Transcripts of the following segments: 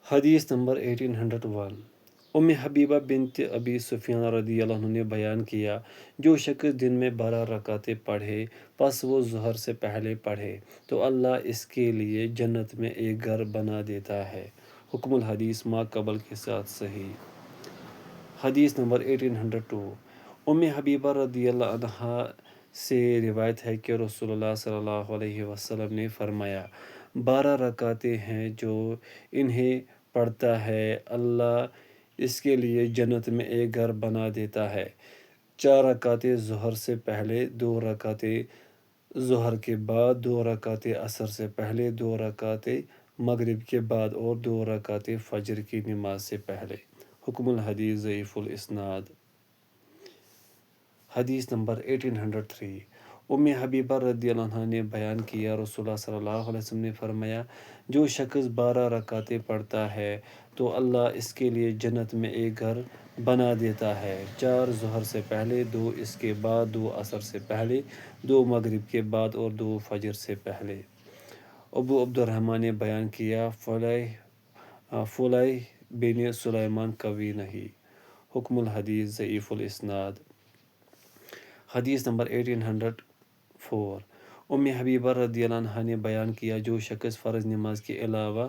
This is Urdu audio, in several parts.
حدیث نمبر 1801 حبیبہ بنت ابی سفیان رضی اللہ عنہ نے بیان کیا، جو شخص دن میں 12 رکعتیں پڑھے پس وہ ظہر سے پہلے پڑھے تو اللہ اس کے لیے جنت میں ایک گھر بنا دیتا ہے۔ حکم الحدیث ما قبل کے ساتھ صحیح۔ حدیث نمبر 1802 حبیبہ رضی اللہ عنہا سے روایت ہے کہ رسول اللہ صلی اللہ علیہ وسلم نے فرمایا، 12 رکعتیں ہیں جو انہیں پڑھتا ہے اللہ اس کے لیے جنت میں ایک گھر بنا دیتا ہے۔ 4 رکعتیں ظہر سے پہلے، 2 رکعتیں ظہر کے بعد، 2 رکعتیں عصر سے پہلے، 2 رکعتیں مغرب کے بعد اور 2 رکعتیں فجر کی نماز سے پہلے۔ حکم الحدیث ضعیف الاسناد۔ حدیث نمبر 1803 حبیبہ رضی اللہ عنہا نے بیان کیا، رسول اللہ صلی اللہ علیہ وسلم نے فرمایا، جو شخص 12 رکعتیں پڑھتا ہے تو اللہ اس کے لیے جنت میں ایک گھر بنا دیتا ہے۔ 4 ظہر سے پہلے، 2 اس کے بعد، 2 عصر سے پہلے، 2 مغرب کے بعد اور 2 فجر سے پہلے۔ ابو عبد الرحمن نے بیان کیا، فلیح بن سلیمان قوی نہیں۔ حکم الحدیث ضعیف الاسناد۔ حدیث نمبر 1804 حبیبہ رضی اللہ عنہا نے بیان کیا، جو شخص فرض نماز کے علاوہ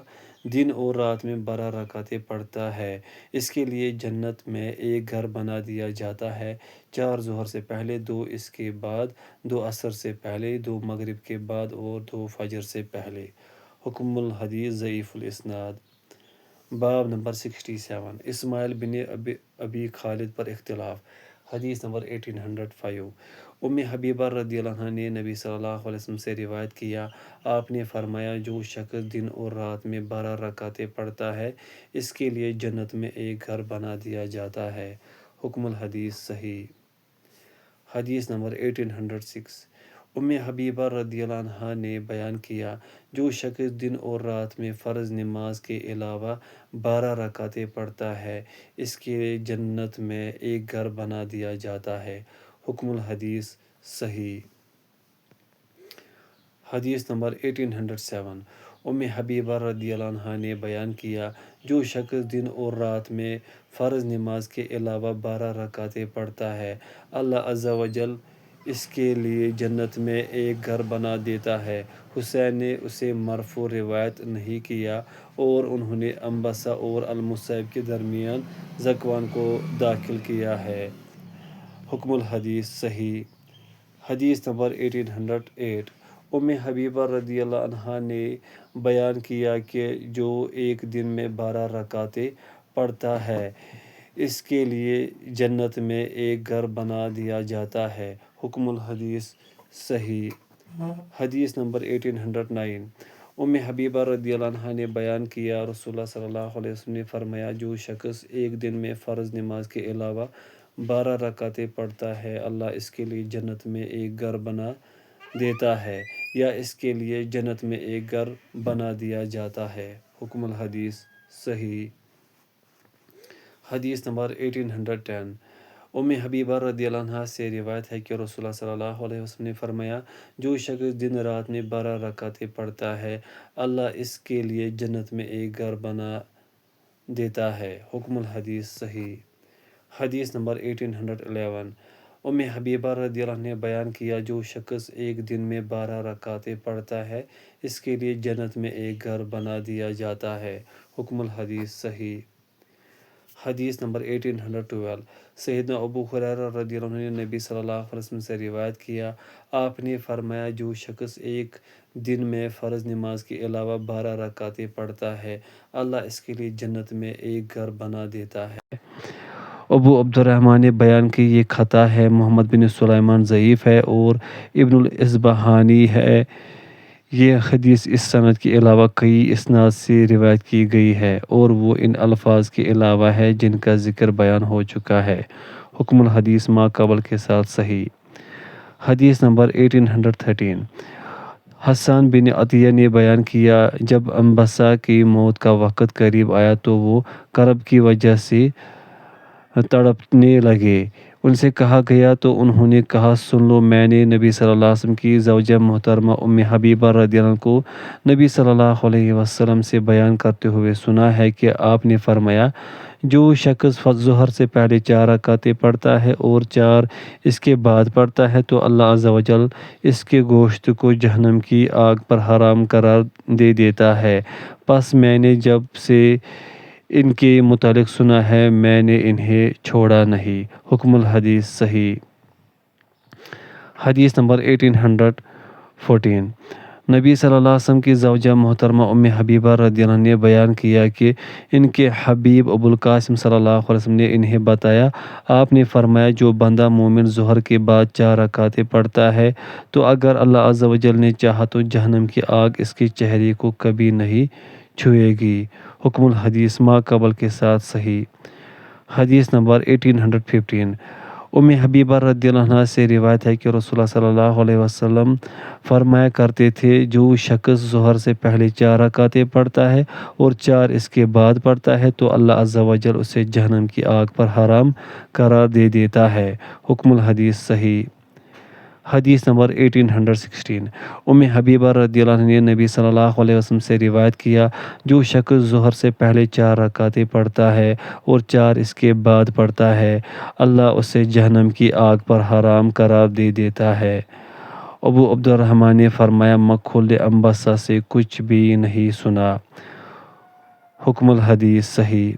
دن اور رات میں 12 رکعتیں پڑھتا ہے اس کے لیے جنت میں ایک گھر بنا دیا جاتا ہے۔ 4 ظہر سے پہلے، 2 اس کے بعد، 2 عصر سے پہلے، 2 مغرب کے بعد اور 2 فجر سے پہلے۔ حکم الحدیث ضعیف الاسناد۔ باب نمبر 67 اسماعیل بن ابی خالد پر اختلاف۔ حدیث نمبر 1805 حبیبہ رضی اللہ عنہا نے نبی صلی اللہ علیہ وسلم سے روایت کیا، آپ نے فرمایا، جو شخص دن اور رات میں 12 رکعتیں پڑھتا ہے اس کے لیے جنت میں ایک گھر بنا دیا جاتا ہے۔ حکم الحدیث صحیح۔ حدیث نمبر 1806 حبیبہ رضی اللہ عنہا نے بیان کیا، جو شخص دن اور رات میں فرض نماز کے علاوہ 12 رکعتیں پڑھتا ہے اس کے لیے جنت میں ایک گھر بنا دیا جاتا ہے۔ حکم الحدیث صحیح۔ حدیث نمبر 1807 حبیبہ رضی اللہ عنہا نے بیان کیا، جو شخص دن اور رات میں فرض نماز کے علاوہ 12 رکعتیں پڑھتا ہے اللہ عز و جل اس کے لیے جنت میں ایک گھر بنا دیتا ہے۔ حسین نے اسے مرفوع روایت نہیں کیا اور انہوں نے انبسہ اور المصیب کے درمیان ذکوان کو داخل کیا ہے۔ حکم الحدیث صحیح۔ حدیث نمبر 1808 حبیبہ رضی اللہ عنہا نے بیان کیا کہ جو ایک دن میں 12 رکعتیں پڑھتا ہے اس کے لیے جنت میں ایک گھر بنا دیا جاتا ہے۔ حکم الحدیث صحیح۔ حدیث نمبر 1809 حبیبہ رضی اللہ عنہا نے بیان کیا، رسول اللہ صلی اللہ علیہ وسلم نے فرمایا، جو شخص ایک دن میں فرض نماز کے علاوہ 12 رکعتیں پڑھتا ہے اللہ اس کے لیے جنت میں ایک گھر بنا دیتا ہے یا اس کے لیے جنت میں ایک گھر بنا دیا جاتا ہے۔ حکم الحدیث صحیح۔ حدیث نمبر 1810 حبیبہ رضی اللہ عنہا سے روایت ہے کہ رسول اللہ صلی اللہ علیہ وسلم نے فرمایا، جو شخص دن رات میں 12 رکعتیں پڑھتا ہے اللہ اس کے لیے جنت میں ایک گھر بنا دیتا ہے۔ حکم الحدیث صحیح۔ حدیث نمبر 1811 حبیبہ رضی اللہ عنہ نے بیان کیا، جو شخص ایک دن میں 12 رکعتیں پڑھتا ہے اس کے لیے جنت میں ایک گھر بنا دیا جاتا ہے۔ حکم الحدیث صحیح۔ حدیث نمبر 1812 سیدنا ابو ہریرہ رضی اللہ عنہ نے نبی صلی اللہ علیہ وسلم سے روایت کیا، آپ نے فرمایا، جو شخص ایک دن میں فرض نماز کے علاوہ 12 رکعتیں پڑھتا ہے اللہ اس کے لیے جنت میں ایک گھر بنا دیتا ہے۔ ابو عبد الرحمن نے بیان کی، یہ خطا ہے، محمد بن سلیمان ضعیف ہے اور ابن الاصبہانی ہے۔ یہ حدیث اس سند کے علاوہ کئی اسناد سے روایت کی گئی ہے اور وہ ان الفاظ کے علاوہ ہے جن کا ذکر بیان ہو چکا ہے۔ حکم الحدیث ما قبل کے ساتھ صحیح۔ حدیث نمبر 1813 حسان بن عطیہ نے بیان کیا، جب انبسہ کی موت کا وقت قریب آیا تو وہ کرب کی وجہ سے تڑپنے لگے۔ ان سے کہا گیا تو انہوں نے کہا سن لو، میں نے نبی صلی اللہ علیہ وسلم کی زوجہ محترمہ ام حبیبہ رضی اللہ عنہ کو نبی صلی اللہ علیہ وسلم سے بیان کرتے ہوئے سنا ہے کہ آپ نے فرمایا، جو شخص ظہر سے پہلے 4 رکعتیں پڑھتا ہے اور 4 اس کے بعد پڑھتا ہے تو اللہ عز و جل اس کے گوشت کو جہنم کی آگ پر حرام قرار دے دیتا ہے۔ پس میں نے جب سے ان کے متعلق سنا ہے میں نے انہیں چھوڑا نہیں۔ حکم الحدیث صحیح۔ حدیث نمبر 1814۔ نبی صلی اللہ علیہ وسلم کی زوجہ محترمہ ام حبیبہ رضی اللہ عنہ نے بیان کیا کہ ان کے حبیب ابو القاسم صلی اللہ علیہ وسلم نے انہیں بتایا، آپ نے فرمایا، جو بندہ مومن ظہر کے بعد 4 رکعتیں پڑھتا ہے تو اگر اللہ عز و جل نے چاہا تو جہنم کی آگ اس کے چہرے کو کبھی نہیں چھوئے گی۔ حکم الحدیث ما قبل کے ساتھ صحیح۔ حدیث نمبر 1815۔ ام حبیبہ رضی اللہ عنہ سے روایت ہے کہ رسول اللہ صلی اللہ علیہ وسلم فرمایا کرتے تھے، جو شخص ظہر سے پہلے 4 رکعتیں پڑھتا ہے اور 4 اس کے بعد پڑھتا ہے تو اللہ عز و جل اسے جہنم کی آگ پر حرام قرار دے دیتا ہے۔ حکم الحدیث صحیح۔ حدیث نمبر 1816۔ ام حبیبہ رضی اللہ عنہ نے نبی صلی اللہ علیہ وسلم سے روایت کیا، جو شخص ظہر سے پہلے 4 رکعتیں پڑھتا ہے اور 4 اس کے بعد پڑھتا ہے، اللہ اسے جہنم کی آگ پر حرام قرار دے دیتا ہے۔ ابو عبد الرحمن نے فرمایا، مکحول انبسہ سے کچھ بھی نہیں سنا۔ حکم الحدیث صحیح۔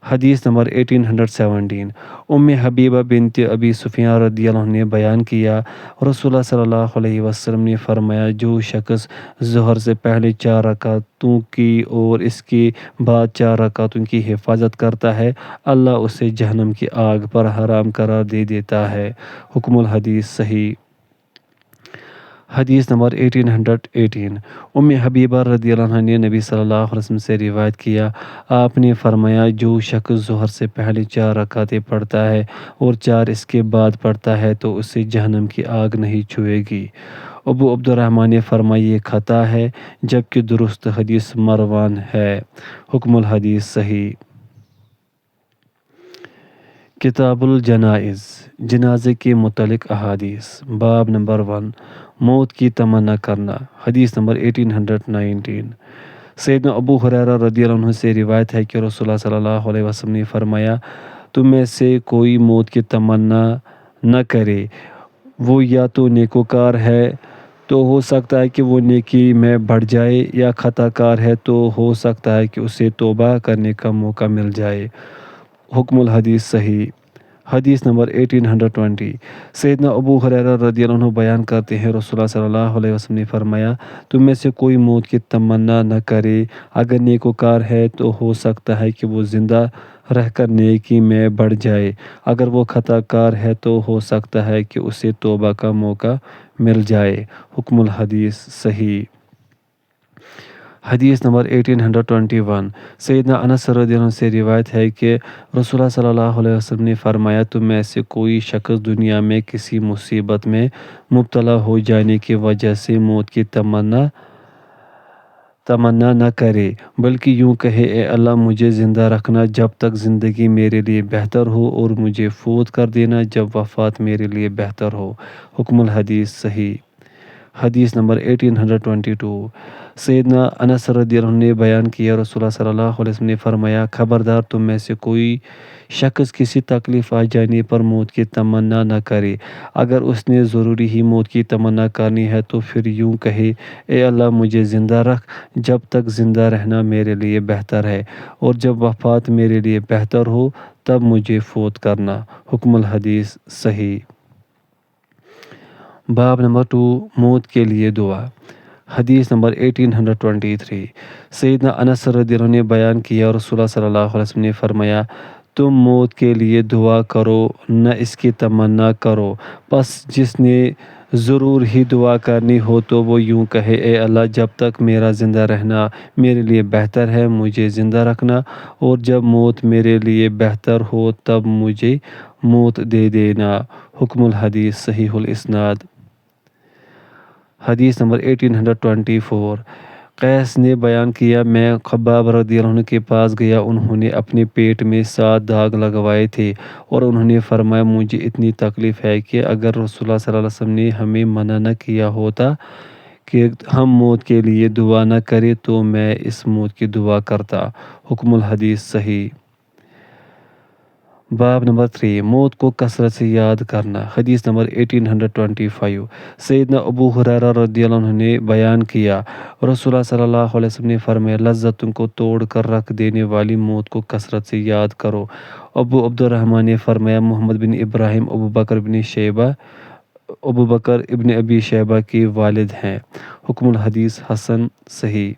حدیث نمبر 1817۔ ام حبیبہ بنت ابی سفیان رضی اللہ عنہ نے بیان کیا، رسول اللہ صلی اللہ علیہ وسلم نے فرمایا، جو شخص ظہر سے پہلے 4 رکعتوں کی اور اس کے بعد 4 رکعتوں کی حفاظت کرتا ہے، اللہ اسے جہنم کی آگ پر حرام قرار دے دیتا ہے۔ حکم الحدیث صحیح۔ حدیث نمبر 1818۔ ام حبیبہ رضی اللہ عنہ نے نبی صلی اللہ علیہ وسلم سے روایت کیا، آپ نے فرمایا، جو شخص ظہر سے پہلے 4 رکعتیں پڑھتا ہے اور 4 اس کے بعد پڑھتا ہے تو اسے جہنم کی آگ نہیں چھوئے گی۔ ابو عبد الرحمن نے فرمایا، یہ خطا ہے جبکہ درست حدیث مروان ہے۔ حکم الحدیث صحیح۔ کتاب الجنائز، جنازے کے متعلق احادیث۔ باب نمبر 1، موت کی تمنا کرنا۔ حدیث نمبر 1819۔ سیدنا ابو ہریرہ رضی اللہ عنہ سے روایت ہے کہ رسول اللہ صلی اللہ علیہ وسلم نے فرمایا، تم میں سے کوئی موت کی تمنا نہ کرے، وہ یا تو نیکوکار ہے تو ہو سکتا ہے کہ وہ نیکی میں بڑھ جائے، یا خطا کار ہے تو ہو سکتا ہے کہ اسے توبہ کرنے کا موقع مل جائے۔ حکم الحدیث صحیح۔ حدیث نمبر 1820۔ سیدنا ابو ہریرہ رضی اللہ عنہ بیان کرتے ہیں، رسول اللہ صلی اللہ علیہ وسلم نے فرمایا، تم میں سے کوئی موت کی تمنا نہ کرے، اگر نیکوکار ہے تو ہو سکتا ہے کہ وہ زندہ رہ کر نیکی میں بڑھ جائے، اگر وہ خطا کار ہے تو ہو سکتا ہے کہ اسے توبہ کا موقع مل جائے۔ حکم الحدیث صحیح۔ حدیث نمبر 1821۔ سیدنا انس رضی اللہ عنہ سے روایت ہے کہ رسول اللہ صلی اللہ علیہ وسلم نے فرمایا، تم میں سے کوئی شخص دنیا میں کسی مصیبت میں مبتلا ہو جانے کی وجہ سے موت کی تمنا نہ کرے، بلکہ یوں کہے، اے اللہ مجھے زندہ رکھنا جب تک زندگی میرے لیے بہتر ہو، اور مجھے فوت کر دینا جب وفات میرے لیے بہتر ہو۔ حکم الحدیث صحیح۔ حدیث نمبر 1822۔ سیدنا انس رضی اللہ عنہ نے بیان کیا، رسول اللہ صلی اللہ علیہ وسلم نے فرمایا، خبردار تم میں سے کوئی شخص کسی تکلیف آ جانے پر موت کی تمنا نہ کرے، اگر اس نے ضروری ہی موت کی تمنا کرنی ہے تو پھر یوں کہے، اے اللہ مجھے زندہ رکھ جب تک زندہ رہنا میرے لیے بہتر ہے، اور جب وفات میرے لیے بہتر ہو تب مجھے فوت کرنا۔ حکم الحدیث صحیح۔ باب نمبر 2، موت کے لیے دعا۔ حدیث نمبر 1823۔ سیدنا انس رضی اللہ عنہ نے بیان کیا، رسول اللہ صلی اللہ علیہ وسلم نے فرمایا، تم موت کے لیے دعا کرو نہ اس کی تمنا کرو، پس جس نے ضرور ہی دعا کرنی ہو تو وہ یوں کہے، اے اللہ جب تک میرا زندہ رہنا میرے لیے بہتر ہے مجھے زندہ رکھنا، اور جب موت میرے لیے بہتر ہو تب مجھے موت دے دینا۔ حکم الحدیث صحیح الاسناد۔ حدیث نمبر 1824۔ قیس نے بیان کیا، میں خباب رضی اللہ عنہ کے پاس گیا، انہوں نے اپنے پیٹ میں 7 داغ لگوائے تھے اور انہوں نے فرمایا مجھے اتنی تکلیف ہے کہ اگر رسول اللہ صلی اللہ علیہ وسلم نے ہمیں منع نہ کیا ہوتا کہ ہم موت کے لیے دعا نہ کریں تو میں اس موت کی دعا کرتا۔ حکم الحدیث صحیح۔ باب نمبر 3، موت کو کثرت سے یاد کرنا۔ حدیث نمبر 1825، سیدنا ابو ہریرہ رضی اللہ عنہ نے بیان کیا، رسول اللہ صلی اللہ علیہ وسلم نے فرمایا لذتوں کو توڑ کر رکھ دینے والی موت کو کثرت سے یاد کرو۔ ابو عبد الرحمن نے فرمایا محمد بن ابراہیم ابو بکر ابن ابی شیبہ کے والد ہیں۔ حکم الحدیث حسن صحیح۔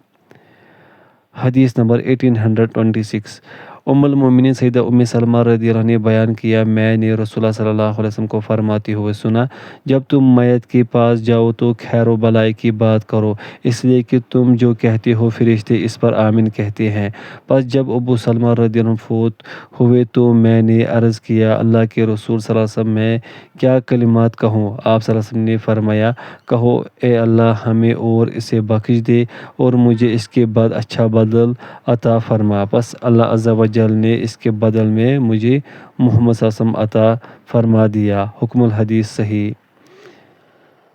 حدیث نمبر 1826، ام المومنین سیدہ ام سلمہ رضی اللہ عنہ نے بیان کیا، میں نے رسول اللہ صلی اللہ علیہ وسلم کو فرماتے ہوئے سنا، جب تم میت کے پاس جاؤ تو خیر و بلائی کی بات کرو، اس لیے کہ تم جو کہتے ہو فرشتے اس پر آمین کہتے ہیں۔ پس جب ابو سلمہ رضی اللہ عنہ فوت ہوئے تو میں نے عرض کیا، اللہ کے رسول صلی اللہ علیہ وسلم میں کیا کلمات کہوں؟ آپ صلی اللہ علیہ وسلم نے فرمایا، کہو اے اللہ ہمیں اور اسے بخش دے اور مجھے اس کے بعد اچھا بدل عطا فرما۔ پس اللہ عز و جل نے اس کے بدل میں مجھے محمد صلی اللہ علیہ وسلم عطا فرما دیا۔ حکم الحدیث صحیح۔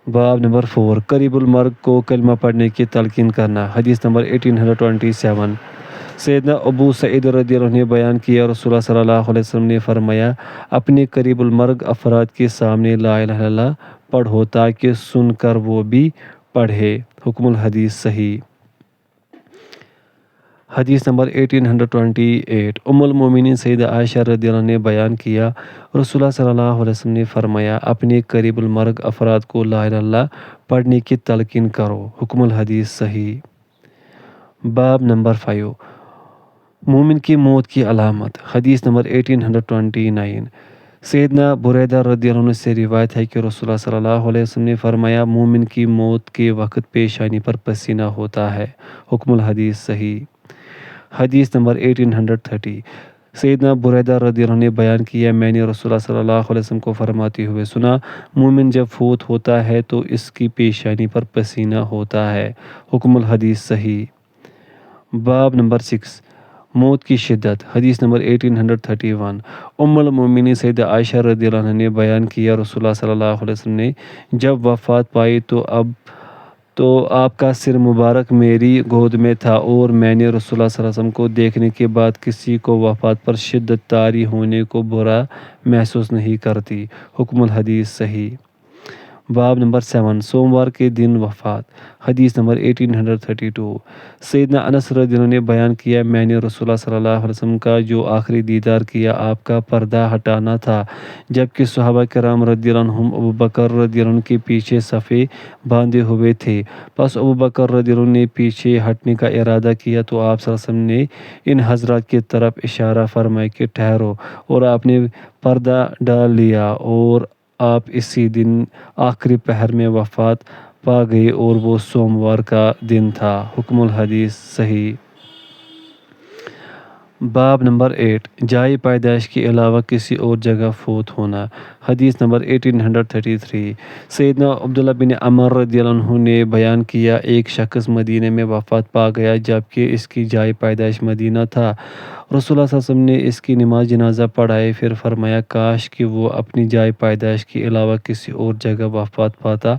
باب نمبر 4، قریب المرگ کو کلمہ پڑھنے کی تلقین کرنا۔ حدیث نمبر 1827، سیدنا ابو سعید رضی اللہ عنہ نے بیان کیا، رسول اللہ صلی اللہ علیہ وسلم نے فرمایا اپنے قریب المرگ افراد کے سامنے لا الہ الا اللہ پڑھو تاکہ سن کر وہ بھی پڑھے۔ حکم الحدیث صحیح۔ حدیث نمبر 1828، ام المومنین سیدہ عائشہ رضی اللہ عنہ نے بیان کیا، رسول اللہ صلی اللہ علیہ وسلم نے فرمایا اپنے قریب المرگ افراد کو لا الہ الا اللہ پڑھنے کی تلقین کرو۔ حکم الحدیث صحیح۔ باب نمبر 5، مومن کی موت کی علامت۔ حدیث نمبر 1829، سیدنا بریدہ رضی اللہ عنہ سے روایت ہے کہ رسول اللہ صلی اللہ علیہ وسلم نے فرمایا مومن کی موت کے وقت پیشانی پر پسینہ ہوتا ہے۔ حکم الحدیث صحیح۔ حدیث نمبر 1830، سیدنا بریدہ رضی اللہ عنہ نے بیان کیا، میں نے رسول اللہ صلی اللہ علیہ وسلم کو فرماتے ہوئے سنا، مومن جب فوت ہوتا ہے تو اس کی پیشانی پر پسینہ ہوتا ہے۔ حکم الحدیث صحیح۔ باب نمبر 6، موت کی شدت۔ حدیث نمبر 1831، ام المومنین سیدہ عائشہ رضی اللہ عنہ نے بیان کیا، رسول اللہ صلی اللہ علیہ وسلم نے جب وفات پائی تو آپ کا سر مبارک میری گود میں تھا اور میں نے رسول اللہ صلی اللہ علیہ وسلم کو دیکھنے کے بعد کسی کو وفات پر شدت طاری ہونے کو برا محسوس نہیں کرتی۔ حکم الحدیث صحیح۔ باب نمبر 7، سوموار کے دن وفات۔ حدیث نمبر 1832، سیدنا انس رضی اللہ عنہ نے بیان کیا، میں نے رسول اللہ صلی اللہ علیہ وسلم کا جو آخری دیدار کیا آپ کا پردہ ہٹانا تھا، جبکہ صحابہ کرام رضی اللہ عنہم ابو بکر رضی اللہ عنہ کے پیچھے صفیں باندھے ہوئے تھے۔ پس ابو بکر رضی اللہ عنہ نے پیچھے ہٹنے کا ارادہ کیا تو آپ صلی اللہ علیہ وسلم نے ان حضرات کی طرف اشارہ فرمایا کہ ٹھہرو، اور آپ نے پردہ ڈال لیا اور آپ اسی دن آخری پہر میں وفات پا گئے اور وہ سوموار کا دن تھا۔ حکم الحدیث صحیح۔ باب نمبر 8، جائے پیدائش کے علاوہ کسی اور جگہ فوت ہونا۔ حدیث نمبر 1833، سیدنا عبداللہ بن عمر رضی اللہ عنہ نے بیان کیا، ایک شخص مدینہ میں وفات پا گیا جبکہ اس کی جائے پیدائش مدینہ تھا۔ رسول اللہ صلی اللہ علیہ وسلم نے اس کی نماز جنازہ پڑھائی، پھر فرمایا کاش کہ وہ اپنی جائے پیدائش کے علاوہ کسی اور جگہ وفات پاتا۔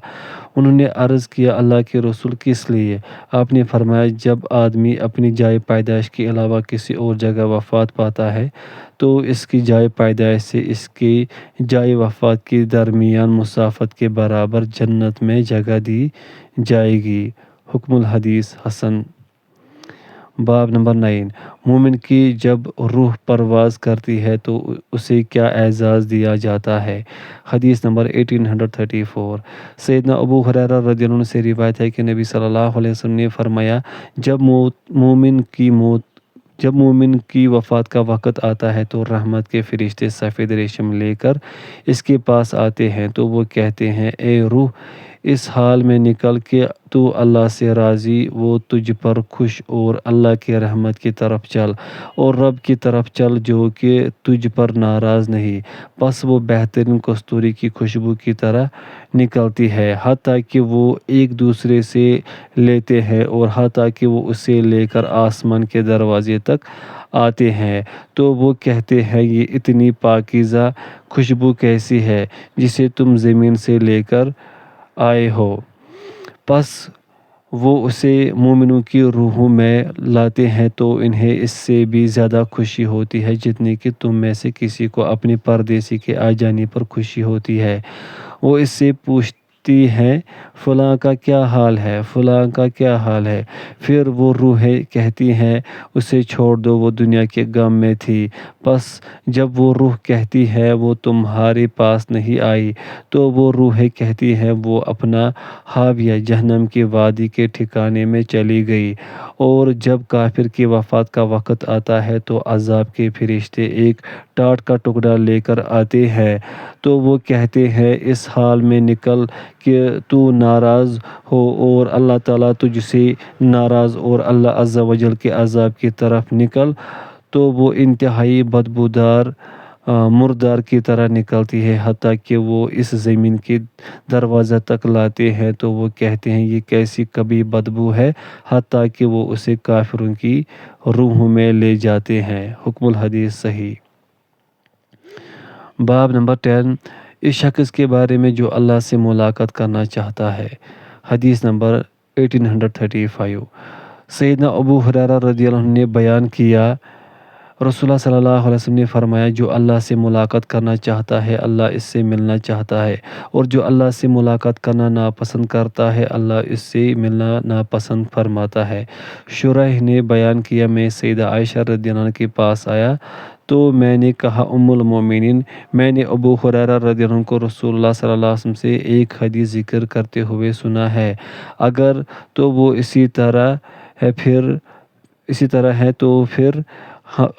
انہوں نے عرض کیا اللہ کے رسول کس لیے؟ آپ نے فرمایا جب آدمی اپنی جائے پیدائش کے علاوہ کسی اور جگہ وفات پاتا ہے تو اس کی جائے پیدائش سے اس کی جائے وفات کے درمیان مسافت کے برابر جنت میں جگہ دی جائے گی۔ حکم الحدیث حسن۔ باب نمبر 9، مومن کی جب روح پرواز کرتی ہے تو اسے کیا اعزاز دیا جاتا ہے۔ حدیث نمبر 1834، سیدنا ابو ہریرہ رضی اللہ عنہ سے روایت ہے کہ نبی صلی اللہ علیہ وسلم نے فرمایا جب مومن کی وفات کا وقت آتا ہے تو رحمت کے فرشتے سفید ریشم لے کر اس کے پاس آتے ہیں تو وہ کہتے ہیں اے روح اس حال میں نکل کہ تو اللہ سے راضی، وہ تجھ پر خوش، اور اللہ کی رحمت کی طرف چل، اور رب کی طرف چل جو کہ تجھ پر ناراض نہیں۔ پس وہ بہترین کستوری کی خوشبو کی طرح نکلتی ہے، حتیٰ کہ وہ ایک دوسرے سے لیتے ہیں، اور حتیٰ کہ وہ اسے لے کر آسمان کے دروازے تک آتے ہیں تو وہ کہتے ہیں یہ اتنی پاکیزہ خوشبو کیسی ہے جسے تم زمین سے لے کر آئے ہو۔ پس وہ اسے مومنوں کی روحوں میں لاتے ہیں تو انہیں اس سے بھی زیادہ خوشی ہوتی ہے جتنی کہ تم میں سے کسی کو اپنے پردیسی کے آ جانے پر خوشی ہوتی ہے۔ وہ اس سے پوچھتی ہیں فلاں کا کیا حال ہے، فلاں کا کیا حال ہے۔ پھر وہ روحیں کہتی ہیں اسے چھوڑ دو، وہ دنیا کے غم میں تھی۔ پس جب وہ روح کہتی ہے وہ تمہارے پاس نہیں آئی تو وہ روحیں کہتی ہیں وہ اپنا حاویہ جہنم کی وادی کے ٹھکانے میں چلی گئی۔ اور جب کافر کی وفات کا وقت آتا ہے تو عذاب کے فرشتے ایک ٹاٹ کا ٹکڑا لے کر آتے ہیں تو وہ کہتے ہیں اس حال میں نکل کہ تو ناراض ہو اور اللہ تعالیٰ تجھ سے ناراض، اور اللہ عز و جل کے عذاب کی طرف نکل تو وہ انتہائی بدبودار مردار کی طرح نکلتی ہے، حتیٰ کہ وہ اس زمین کے دروازہ تک لاتے ہیں تو وہ کہتے ہیں یہ کیسی کبھی بدبو ہے، حتیٰ کہ وہ اسے کافروں کی روحوں میں لے جاتے ہیں۔ حکم الحدیث صحیح۔ باب نمبر 10، اس شخص کے بارے میں جو اللہ سے ملاقات کرنا چاہتا ہے۔ حدیث نمبر 1835۔ سیدنا ابو ہریرہ رضی اللہ عنہ نے بیان کیا، رسول اللہ صلی اللہ علیہ وسلم نے فرمایا جو اللہ سے ملاقات کرنا چاہتا ہے اللہ اس سے ملنا چاہتا ہے، اور جو اللہ سے ملاقات کرنا ناپسند کرتا ہے اللہ اس سے ملنا ناپسند فرماتا ہے۔ شریح نے بیان کیا، میں سیدہ عائشہ رضی اللہ عنہ کے پاس آیا تو میں نے کہا ام المومنین، میں نے ابو ہریرہ رضی اللہ عنہ کو رسول اللہ صلی اللہ علیہ وسلم سے ایک حدیث ذکر کرتے ہوئے سنا ہے، اگر تو وہ اسی طرح ہے تو پھر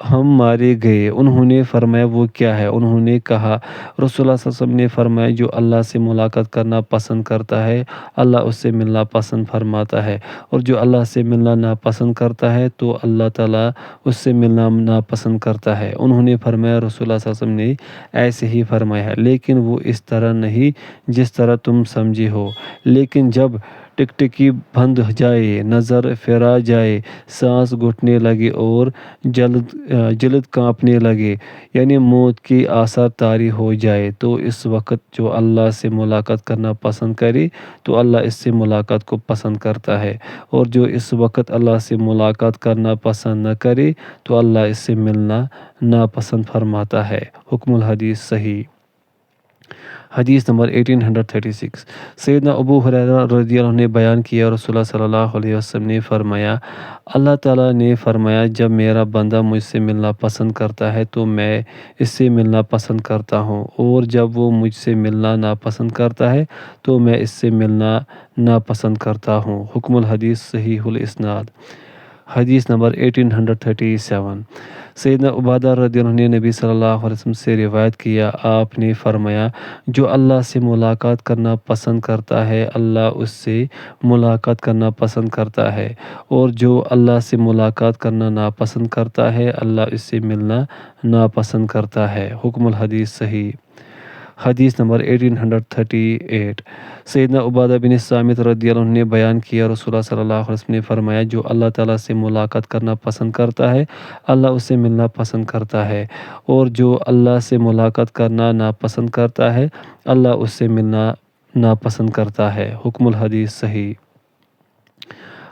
ہم مارے گئے۔ انہوں نے فرمایا وہ کیا ہے؟ انہوں نے کہا رسول اللہ صلی اللہ علیہ وسلم نے فرمایا جو اللہ سے ملاقات کرنا پسند کرتا ہے اللہ اس سے ملنا پسند فرماتا ہے، اور جو اللہ سے ملنا ناپسند کرتا ہے تو اللہ تعالیٰ اس سے ملنا ناپسند کرتا ہے۔ انہوں نے فرمایا رسول اللہ صلی اللہ علیہ وسلم نے ایسے ہی فرمایا ہے، لیکن وہ اس طرح نہیں جس طرح تم سمجھے ہو۔ لیکن جب ٹکٹکی بند جائے، نظر پھرا جائے، سانس گھٹنے لگے اور جلد کانپنے لگے، یعنی موت کی آثار طاری ہو جائے، تو اس وقت جو اللہ سے ملاقات کرنا پسند کرے تو اللہ اس سے ملاقات کو پسند کرتا ہے، اور جو اس وقت اللہ سے ملاقات کرنا پسند نہ کرے تو اللہ اس سے ملنا ناپسند فرماتا ہے۔ حکم الحدیث صحیح۔ حدیث نمبر 1836۔ سیدنا ابو ہریرہ رضی اللہ عنہ نے بیان کیا، رسول اللہ صلی اللہ علیہ وسلم نے فرمایا، اللہ تعالیٰ نے فرمایا جب میرا بندہ مجھ سے ملنا پسند کرتا ہے تو میں اس سے ملنا پسند کرتا ہوں، اور جب وہ مجھ سے ملنا ناپسند کرتا ہے تو میں اس سے ملنا ناپسند کرتا ہوں۔ حکم الحدیث صحیح الاسناد۔ حدیث نمبر 1837۔ سیدنا عبادہ رضی اللہ عنہ نے نبی صلی اللہ علیہ وسلم سے روایت کیا، آپ نے فرمایا جو اللہ سے ملاقات کرنا پسند کرتا ہے اللہ اس سے ملاقات کرنا پسند کرتا ہے، اور جو اللہ سے ملاقات کرنا ناپسند کرتا ہے اللہ اس سے ملنا ناپسند کرتا ہے۔ حکم الحدیث صحیح۔ حدیث نمبر 1838۔ سیدنا عبادہ بن صامت رضی اللہ عنہ نے بیان کیا، رسول اللہ صلی اللہ علیہ وسلم نے فرمایا جو اللہ تعالیٰ سے ملاقات کرنا پسند کرتا ہے اللہ اس سے ملنا پسند کرتا ہے، اور جو اللہ سے ملاقات کرنا ناپسند کرتا ہے اللہ اس سے ملنا ناپسند کرتا ہے۔ حکم الحدیث صحیح۔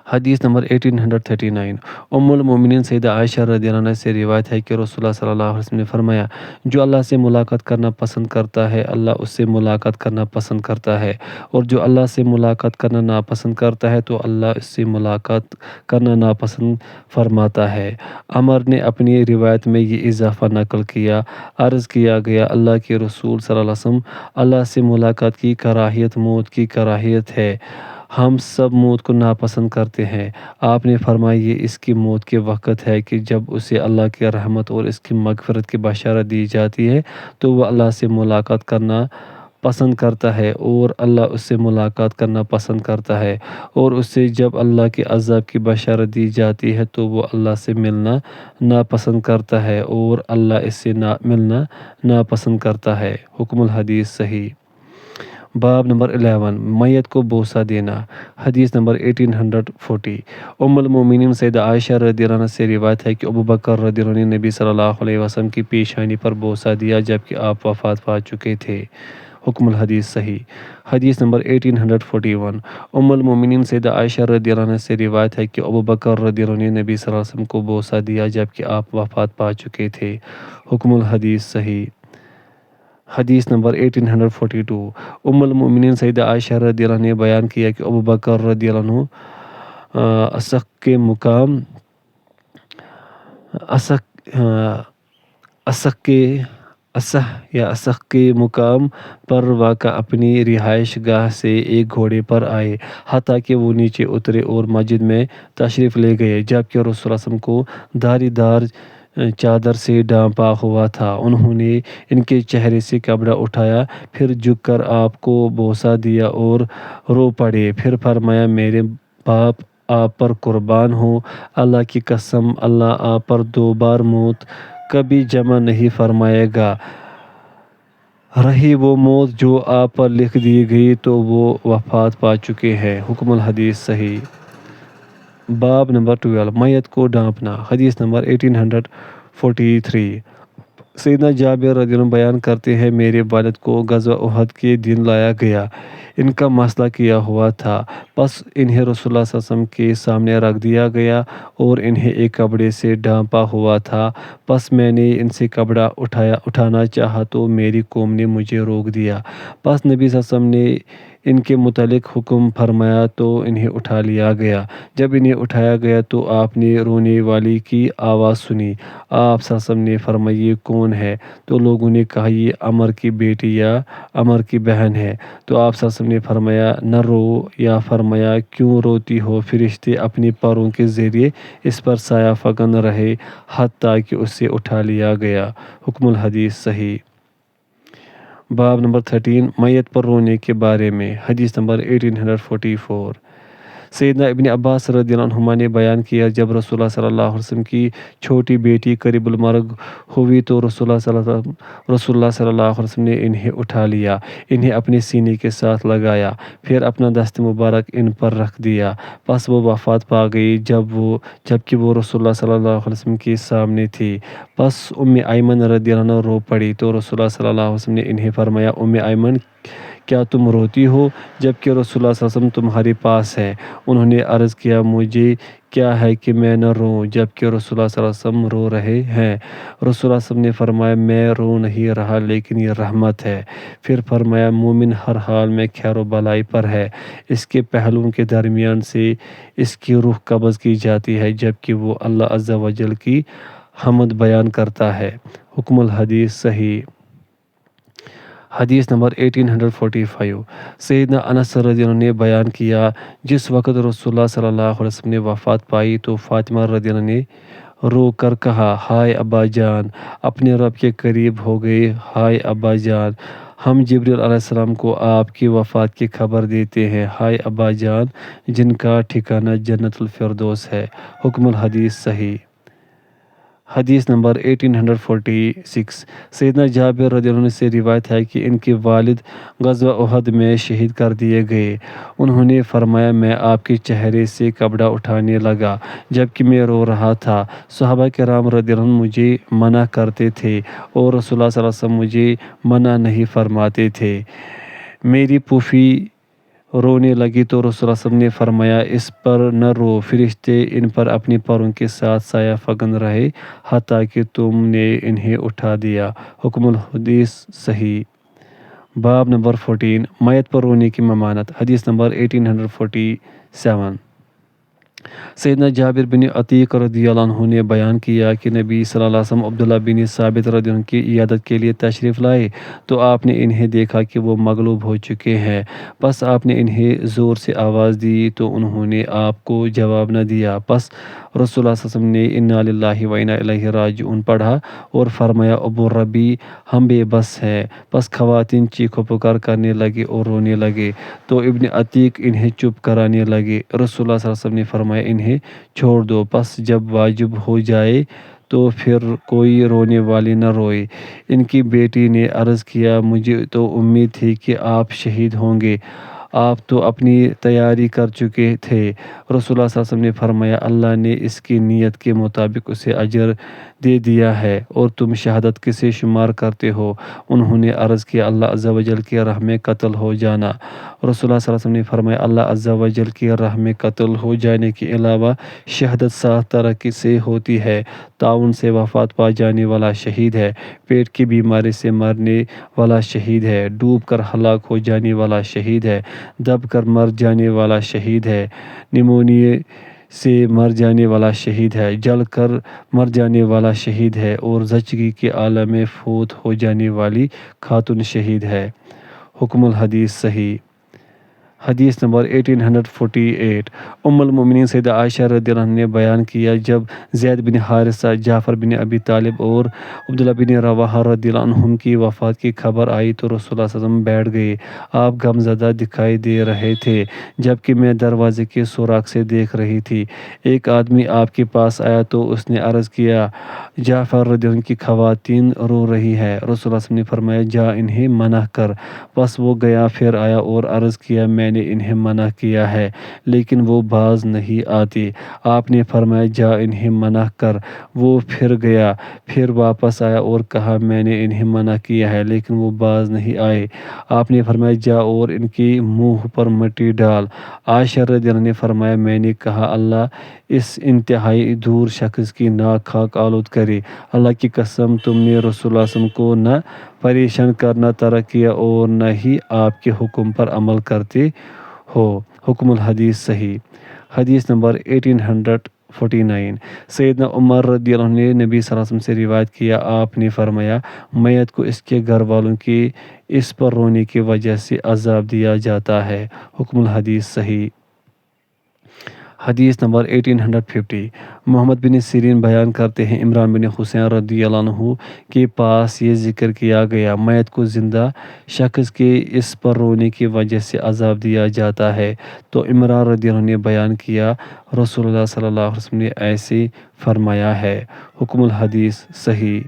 حدیث نمبر 1839۔ ام المومنین سیدہ عائشہ رضی اللہ عنہ سے روایت ہے کہ رسول اللہ صلی اللہ علیہ وسلم نے فرمایا جو اللہ سے ملاقات کرنا پسند کرتا ہے اللہ اس سے ملاقات کرنا پسند کرتا ہے، اور جو اللہ سے ملاقات کرنا ناپسند کرتا ہے تو اللہ اس سے ملاقات کرنا ناپسند فرماتا ہے۔ عمر نے اپنی روایت میں یہ اضافہ نقل کیا، عرض کیا گیا اللہ کے رسول صلی اللہ علیہ وسلم اللہ سے ملاقات کی کراہیت موت کی کراہیت ہے، ہم سب موت کو ناپسند کرتے ہیں۔ آپ نے فرمایا یہ اس کی موت کے وقت ہے کہ جب اسے اللہ کی رحمت اور اس کی مغفرت کی بشارت دی جاتی ہے تو وہ اللہ سے ملاقات کرنا پسند کرتا ہے اور اللہ اس سے ملاقات کرنا پسند کرتا ہے، اور اسے جب اللہ کے عذاب کی بشارت دی جاتی ہے تو وہ اللہ سے ملنا ناپسند کرتا ہے اور اللہ اس سے ملنا ناپسند کرتا ہے۔ حکم الحدیث صحیح۔ باب نمبر 11 میت کو بوسہ دینا۔ حدیث نمبر 1840 ام المومنین سیدہ عائشہ رضی اللہ عنہ سے روایت ہے کہ ابو بکر رضی اللہ عنہ نے نبی صلی اللہ علیہ وسلم کی پیشانی پر بوسہ دیا جبکہ آپ وفات پا چکے تھے۔ حکم الحدیث صحیح۔ حدیث نمبر 1841 ام المومنین سیدہ عائشہ رضی اللہ عنہ سے روایت ہے کہ ابو بکر رضی اللہ عنہ نے نبی صلی اللہ علیہ وسلم کو بوسہ دیا جبکہ آپ وفات پا چکے تھے۔ حکم الحدیث صحیح۔ حدیث نمبر 1842 ام المومنین سیدہ عائشہ رضی اللہ عنہ نے بیان کیا کہ ابو بکر رضی اللہ عنہ اسق کے مقام پر واقع اپنی رہائش گاہ سے ایک گھوڑے پر آئے حتیٰ کہ وہ نیچے اترے اور مسجد میں تشریف لے گئے جبکہ رسول اللہ صلی اللہ علیہ وسلم کو دھاری دار چادر سے ڈھانپا ہوا تھا۔ انہوں نے ان کے چہرے سے کپڑا اٹھایا، پھر جھک کر آپ کو بوسہ دیا اور رو پڑے، پھر فرمایا میرے باپ آپ پر قربان ہو، اللہ کی قسم اللہ آپ پر 2 بار موت کبھی جمع نہیں فرمائے گا، رہی وہ موت جو آپ پر لکھ دی گئی تو وہ وفات پا چکے ہیں۔ حکم الحدیث صحیح۔ باب نمبر 12 میت کو ڈھانپنا۔ حدیث نمبر 1843 سیدنا جابر رضی اللہ عنہ بیان کرتے ہیں میرے والد کو غزوہ احد کے دن لایا گیا، ان کا مسئلہ کیا ہوا تھا، پس انہیں رسول اللہ صلی اللہ علیہ وسلم کے سامنے رکھ دیا گیا اور انہیں ایک کپڑے سے ڈھانپا ہوا تھا، پس میں نے ان سے کپڑا اٹھانا چاہا تو میری قوم نے مجھے روک دیا، پس نبی صلی اللہ علیہ وسلم نے ان کے متعلق حکم فرمایا تو انہیں اٹھا لیا گیا، جب انہیں اٹھایا گیا تو آپ نے رونے والی کی آواز سنی، آپ صلی اللہ علیہ وسلم نے فرمایا یہ کون ہے؟ تو لوگوں نے کہا یہ عمر کی بیٹی یا عمر کی بہن ہے، تو آپ صلی اللہ علیہ وسلم نے فرمایا نہ رو، یا فرمایا کیوں روتی ہو؟ فرشتے اپنے پروں کے ذریعے اس پر سایہ فکن رہے حتیٰ کہ اسے اٹھا لیا گیا۔ حکم الحدیث صحیح۔ باب نمبر 13 میت پر رونے کے بارے میں۔ حدیث نمبر 1844 سیدنا ابن عباس رضی اللہ عنہما نے بیان کیا جب رسول اللہ صلی اللہ علیہ وسلم کی چھوٹی بیٹی قریب المرگ ہوئی تو رسول اللہ صلی اللہ علیہ وسلم نے انہیں اٹھا لیا، انہیں اپنے سینے کے ساتھ لگایا، پھر اپنا دست مبارک ان پر رکھ دیا، پس وہ وفات پا گئی جبکہ وہ رسول اللہ صلی اللہ علیہ وسلم کے سامنے تھی، پس ام ایمن رضی اللہ عنہ رو پڑی تو رسول اللہ صلی اللہ علیہ وسلم نے انہیں فرمایا ام ایمن کیا تم روتی ہو جبکہ رسول اللہ صلی اللہ علیہ وسلم تمہارے پاس ہے؟ انہوں نے عرض کیا مجھے کیا ہے کہ میں نہ روں جبکہ رسول اللہ صلی اللہ علیہ وسلم رو رہے ہیں؟ رسول اللہ صلی اللہ علیہ وسلم نے فرمایا میں رو نہیں رہا لیکن یہ رحمت ہے، پھر فرمایا مومن ہر حال میں خیر و بلائی پر ہے، اس کے پہلوؤں کے درمیان سے اس کی روح قبض کی جاتی ہے جبکہ وہ اللہ عز و جل کی حمد بیان کرتا ہے۔ حکم الحدیث صحیح۔ حدیث نمبر 1845 سیدنا انس رضی اللہ عنہ نے بیان کیا جس وقت رسول اللہ صلی اللہ علیہ وسلم نے وفات پائی تو فاطمہ رضی اللہ عنہ نے رو کر کہا ہائے ابا جان، اپنے رب کے قریب ہو گئے، ہائے ابا جان، ہم جبریل علیہ السلام کو آپ کی وفات کی خبر دیتے ہیں، ہائے ابا جان جن کا ٹھکانہ جنت الفردوس ہے۔ حکم الحدیث صحیح۔ حدیث نمبر 1846 سیدنا جابر رضی اللہ عنہ سے روایت ہے کہ ان کے والد غزوہ احد میں شہید کر دیے گئے، انہوں نے فرمایا میں آپ کے چہرے سے کپڑا اٹھانے لگا جبکہ میں رو رہا تھا، صحابہ کرام رضی اللہ عنہ مجھے منع کرتے تھے اور رسول اللہ صلی اللہ علیہ وسلم مجھے منع نہیں فرماتے تھے، میری پھوپھی رونے لگی تو رسول اللہ صلی اللہ علیہ وسلم نے فرمایا اس پر نہ رو، فرشتے ان پر اپنے پروں کے ساتھ سایہ فکن رہے حتیٰ کہ تم نے انہیں اٹھا دیا۔ حکم الحدیث صحیح۔ باب نمبر 14 میت پر رونے کی ممانعت۔ حدیث نمبر 1847 سیدنا جابر بن عتیق رضی اللہ عنہ نے بیان کیا کہ نبی صلی اللہ علیہ وسلم عبداللہ بن ثابت رضی اللہ عنہ کی عیادت کے لیے تشریف لائے تو آپ نے انہیں دیکھا کہ وہ مغلوب ہو چکے ہیں۔ بس آپ نے انہیں زور سے آواز دی تو انہوں نے آپ کو جواب نہ دیا۔ بس رسول اللہ صلی اللہ علیہ وسلم نے انا للہ و انا الیہ راجعون پڑھا اور فرمایا ابو ربی ہم بے بس ہیں۔ بس خواتین چیخو پکار کرنے لگے اور رونے لگے تو ابن عتیق انہیں چپ کرانے لگے۔ رسول اللہ صلی اللہ علیہ وسلم نے فرمایا انہیں چھوڑ دو، بس جب واجب ہو جائے تو پھر کوئی رونے والی نہ روئے۔ ان کی بیٹی نے عرض کیا مجھے تو امید تھی کہ آپ شہید ہوں گے، آپ تو اپنی تیاری کر چکے تھے۔ رسول اللہ صلی اللہ علیہ وسلم نے فرمایا اللہ نے اس کی نیت کے مطابق اسے اجر دے دیا ہے اور تم شہادت کسے شمار کرتے ہو؟ انہوں نے عرض کیا اللہ عز و جل کی راہ میں قتل ہو جانا۔ رسول اللہ صلی اللہ علیہ وسلم نے فرمایا اللہ عز و جل کی راہ میں قتل ہو جانے کے علاوہ شہادت 7 طرح سے ہوتی ہے۔ طاعون سے وفات پا جانے والا شہید ہے، پیٹ کی بیماری سے مرنے والا شہید ہے، ڈوب کر ہلاک ہو جانے والا شہید ہے، دب کر مر جانے والا شہید ہے، نمونیا سے مر جانے والا شہید ہے، جل کر مر جانے والا شہید ہے اور زچگی کے عالم میں فوت ہو جانے والی خاتون شہید ہے۔ حکم الحدیث صحیح۔ حدیث نمبر 1848 ام المومنین سیدہ عائشہ رضی اللہ عنہ نے بیان کیا جب زید بن حارثہ، جعفر بن ابی طالب اور عبداللہ بن رواحہ رضی اللہ عنہم کی وفات کی خبر آئی تو رسول اللہ صلی اللہ علیہ وسلم بیٹھ گئے۔ آپ غمزدہ دکھائی دے رہے تھے جبکہ میں دروازے کے سوراخ سے دیکھ رہی تھی۔ ایک آدمی آپ کے پاس آیا تو اس نے عرض کیا جعفر رضی اللہ عنہ کی خواتین رو رہی ہے۔ رسول اللہ صلی اللہ علیہ وسلم نے فرمایا جا انہیں منع کر۔ بس وہ گیا، پھر آیا اور عرض کیا میں نے انہیں منع کیا ہے لیکن وہ باز نہیں آتے۔ آپ نے فرمایا جا انہیں منع کر۔ وہ پھر گیا، پھر واپس آیا اور کہا میں نے انہیں منع کیا ہے لیکن وہ باز نہیں آئے۔ آپ نے فرمایا جا اور ان کے منہ پر مٹی ڈال۔ عائشہ رضی اللہ عنہ نے فرمایا میں نے کہا اللہ اس انتہائی دور شخص کی ناک خاک آلود کرے۔ اللہ کی قسم تم نے رسول اللہ صلی اللہ علیہ وسلم کو نہ پریشان کرنا ترک کیا اور نہ ہی آپ کے حکم پر عمل کرتے ہو۔ حکم الحدیث صحیح۔ حدیث نمبر 1849 سیدنا عمر رضی اللہ عنہ نے نبی صلی اللہ علیہ وسلم سے روایت کیا آپ نے فرمایا میت کو اس کے گھر والوں کے اس پر رونے کی وجہ سے عذاب دیا جاتا ہے۔ حکم الحدیث صحیح۔ حدیث نمبر 1850 محمد بن سیرین بیان کرتے ہیں عمران بن حسین رضی اللہ عنہ کے پاس یہ ذکر کیا گیا میت کو زندہ شخص کے اس پر رونے کی وجہ سے عذاب دیا جاتا ہے تو عمران رضی اللہ عنہ نے بیان کیا رسول اللہ صلی اللہ علیہ وسلم نے ایسے فرمایا ہے۔ حکم الحدیث صحیح۔